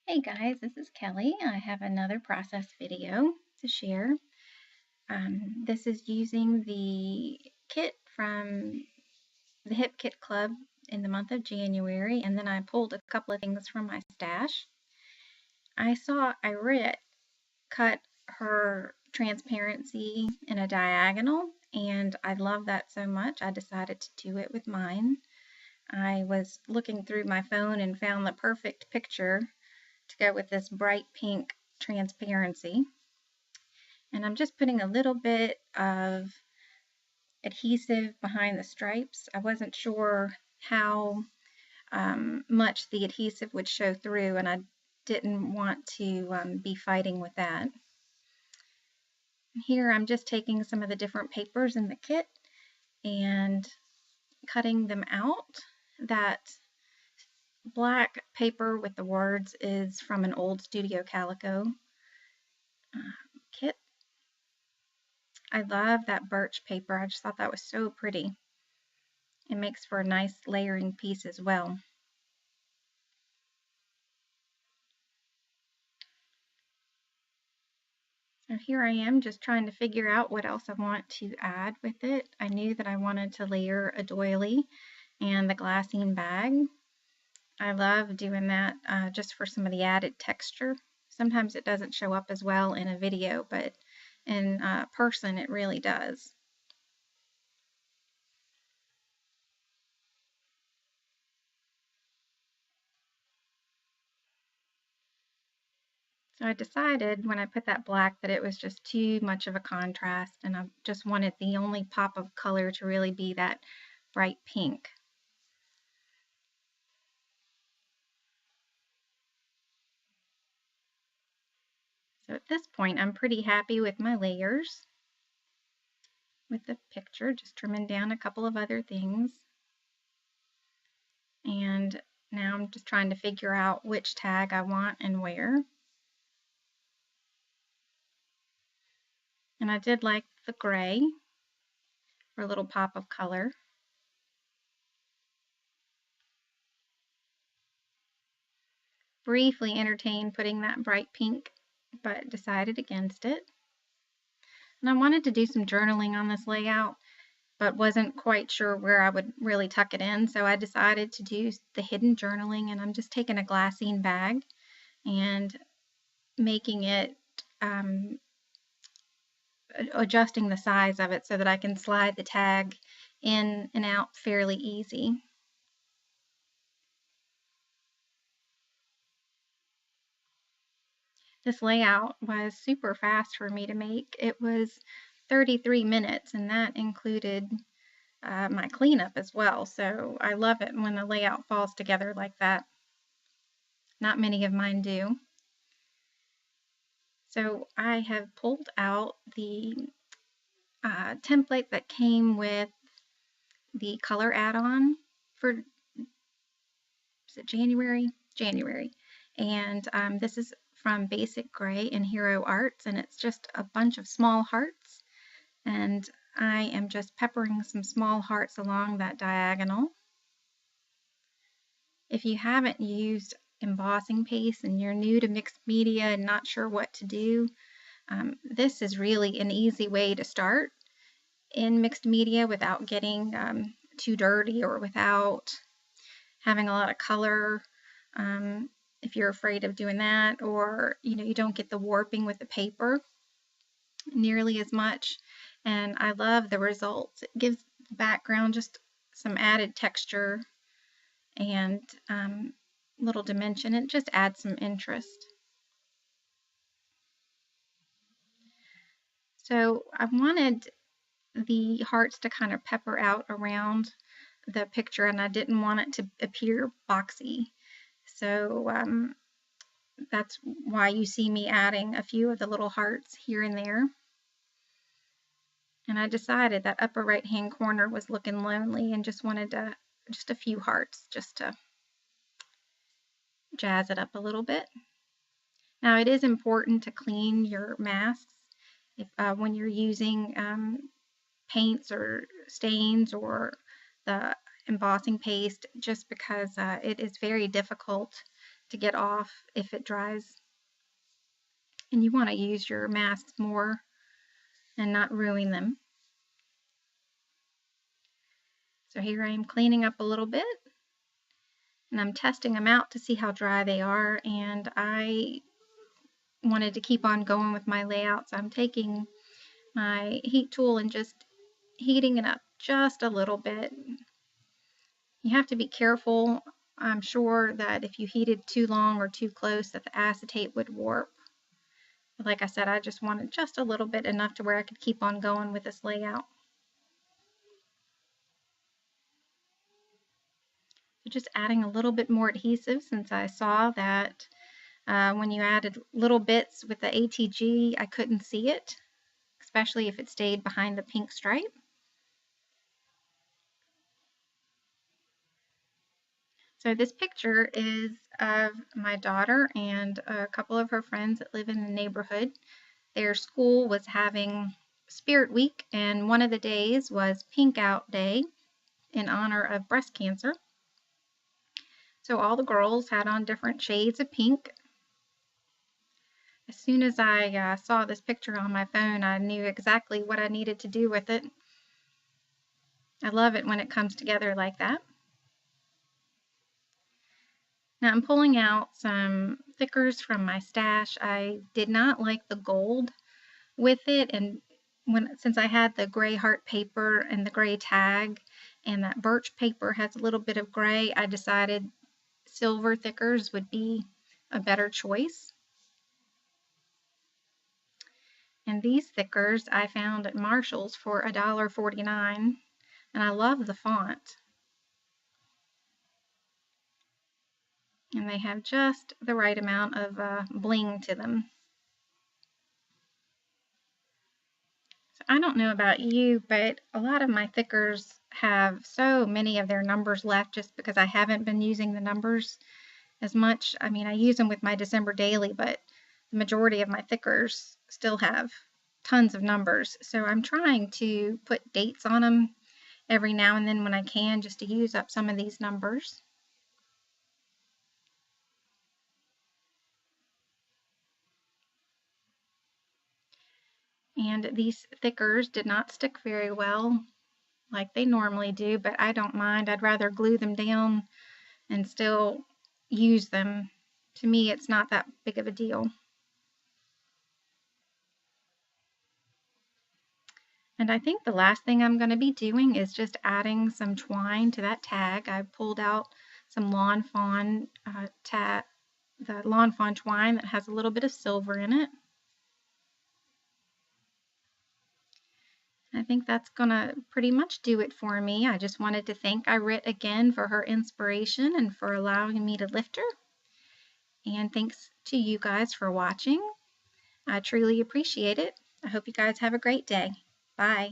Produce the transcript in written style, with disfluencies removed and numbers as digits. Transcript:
Hey guys, this is Kelly. I have another process video to share. This is using the kit from the Hip Kit Club in the month of January, and then I pulled a couple of things from my stash. I saw Irette cut her transparency in a diagonal, and I love that so much I decided to do it with mine. I was looking through my phone and found the perfect picture to go with this bright pink transparency. And I'm just putting a little bit of adhesive behind the stripes. I wasn't sure how much the adhesive would show through, and I didn't want to be fighting with that. Here I'm just taking some of the different papers in the kit and cutting them out. That black paper with the words is from an old Studio Calico kit. I love that birch paper. I just thought that was so pretty. It makes for a nice layering piece as well. So here I am just trying to figure out what else I want to add with it. I knew that I wanted to layer a doily and the glassine bag. I love doing that just for some of the added texture. Sometimes it doesn't show up as well in a video, but in person it really does. So I decided when I put that black that it was just too much of a contrast, and I just wanted the only pop of color to really be that bright pink. So at this point, I'm pretty happy with my layers with the picture, just trimming down a couple of other things. And now I'm just trying to figure out which tag I want and where. And I did like the gray for a little pop of color. Briefly entertained putting that bright pink, but decided against it. And I wanted to do some journaling on this layout, but wasn't quite sure where I would really tuck it in. So I decided to do the hidden journaling, and I'm just taking a glassine bag and making it, adjusting the size of it so that I can slide the tag in and out fairly easy. This layout was super fast for me to make. It was 33 minutes, and that included my cleanup as well. So I love it when the layout falls together like that. Not many of mine do. So I have pulled out the template that came with the color add-on for, is it January? January. And this is from Basic Gray and Hero Arts, and it's just a bunch of small hearts. And I am just peppering some small hearts along that diagonal. If you haven't used embossing paste and you're new to mixed media and not sure what to do, this is really an easy way to start in mixed media without getting too dirty or without having a lot of color. If you're afraid of doing that, or you don't get the warping with the paper nearly as much. And I love the results. It gives the background just some added texture and little dimension. It just adds some interest. So I wanted the hearts to kind of pepper out around the picture, and I didn't want it to appear boxy. So that's why you see me adding a few of the little hearts here and there. And I decided that upper right hand corner was looking lonely and just wanted just a few hearts just to jazz it up a little bit. Now it is important to clean your masks when you're using paints or stains or the embossing paste, just because it is very difficult to get off if it dries. And you want to use your masks more and not ruin them. So here I am cleaning up a little bit, and I'm testing them out to see how dry they are, and I wanted to keep on going with my layouts. I'm taking my heat tool and just heating it up just a little bit. You have to be careful. I'm sure that if you heated too long or too close that the acetate would warp. But like I said, I just wanted just a little bit, enough to where I could keep on going with this layout. So just adding a little bit more adhesive, since I saw that when you added little bits with the ATG, I couldn't see it, especially if it stayed behind the pink stripe. So this picture is of my daughter and a couple of her friends that live in the neighborhood. Their school was having Spirit Week, and one of the days was Pink Out Day in honor of breast cancer. So all the girls had on different shades of pink. As soon as I saw this picture on my phone, I knew exactly what I needed to do with it. I love it when it comes together like that. Now I'm pulling out some thickers from my stash. I did not like the gold with it, and since I had the gray heart paper and the gray tag, and that birch paper has a little bit of gray, I decided silver thickers would be a better choice. And these thickers I found at Marshall's for $1.49, and I love the font. And they have just the right amount of bling to them. So I don't know about you, but a lot of my thickers have so many of their numbers left just because I haven't been using the numbers as much. I mean, I use them with my December daily, but the majority of my thickers still have tons of numbers. So I'm trying to put dates on them every now and then when I can, just to use up some of these numbers. And these thickers did not stick very well like they normally do, but I don't mind. I'd rather glue them down and still use them. To me, it's not that big of a deal. And I think the last thing I'm going to be doing is just adding some twine to that tag. I pulled out some Lawn Fawn the Lawn Fawn twine that has a little bit of silver in it. I think that's going to pretty much do it for me. I just wanted to thank Irit again for her inspiration and for allowing me to lift her. And thanks to you guys for watching. I truly appreciate it. I hope you guys have a great day. Bye.